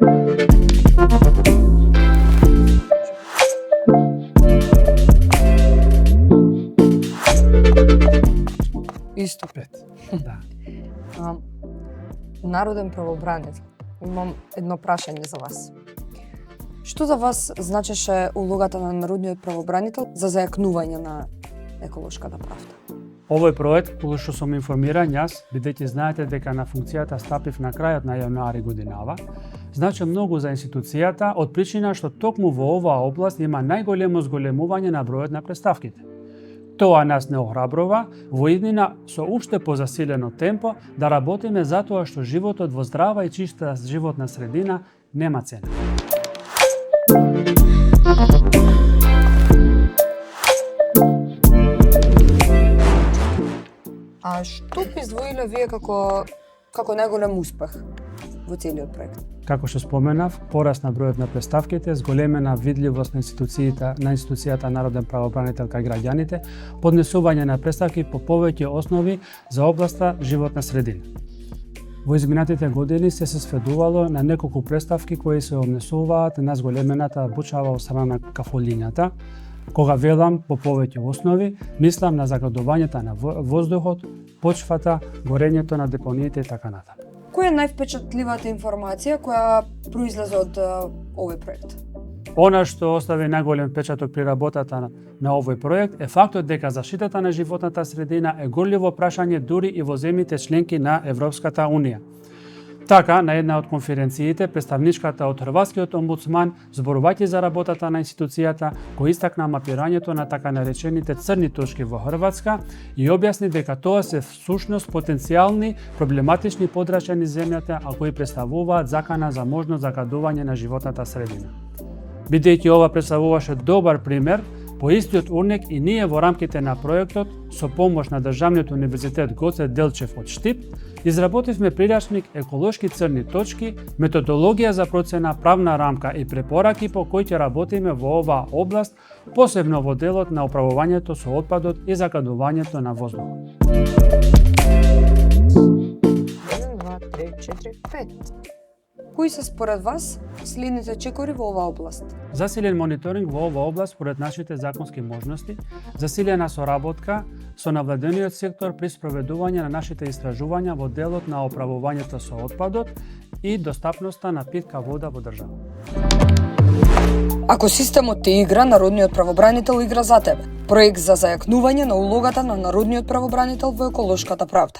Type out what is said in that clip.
Исто 5. Да. Народен правобранител. Имам едно прашање за вас. Што за вас значеше улогата на народниот правобранител за зајакнување на еколошката правда? Овој проект, кој што сум информиран јас, бидејќи знаете дека на функцијата стапив на крајот на јануари годинава, значи многу за институцијата од причина што токму во оваа област има најголемо зголемување на бројот на представките. Тоа нас не охрабрува во иднина со уште позасилено темпо да работиме за тоа што животот во здрава и чиста животна средина нема цена. А што би издвоиле вие како најголем успех во целиот проект? Како што споменав, пораст на бројот на представките, зголемена видливост на институцијата Народен правобранител кај граѓаните, поднесување на представки по повеќе основи за областа животна средина. Во изминатите години се сведувало на неколку представки кои се однесуваат на зголемената бучава од страна на кафолињата. Кога велам по повеќе основи, мислам на загадувањето на воздухот, почвата, горењето на депониите и така натаму. Која е највпечатливата информација која произлезе од овој проект? Она што остави најголем впечаток при работата на овој проект е фактот дека заштитата на животната средина е горливо прашање дури и во земјите членки на Европската Унија. Така, на една од конференциите, представничката од Хрватскиот омбудсман, зборувајќи за работата на институцијата, кој истакна мапирањето на така наречените црни точки во Хрватска и објасни дека тоа се всушност потенцијални проблематични подрачјани земјата, а кои представуваат закана за можно загадување на животната средина. Бидејќи ова представуваше добар пример, по истиот урнек и ние во рамките на проектот, со помош на Државниот универзитет Гоце Делчев од Штип, изработивме прирачник еколошки црни точки, методологија за процена, правна рамка и препораки по кои ќе работиме во оваа област, посебно во делот на управувањето со отпадот и загадувањето на воздухот. 1, 2, 3, 4, 5. Кои се според вас следните чекори во оваа област? Засилен мониторинг во оваа област според нашите законски можности, засилена соработка со навладениот сектор при спроведување на нашите истражувања во делот на управувањето со отпадот и достапноста на питка вода во држава. Ако системот те игра, Народниот правобранител игра за тебе. Проект за зајакнување на улогата на Народниот правобранител во еколошката правда.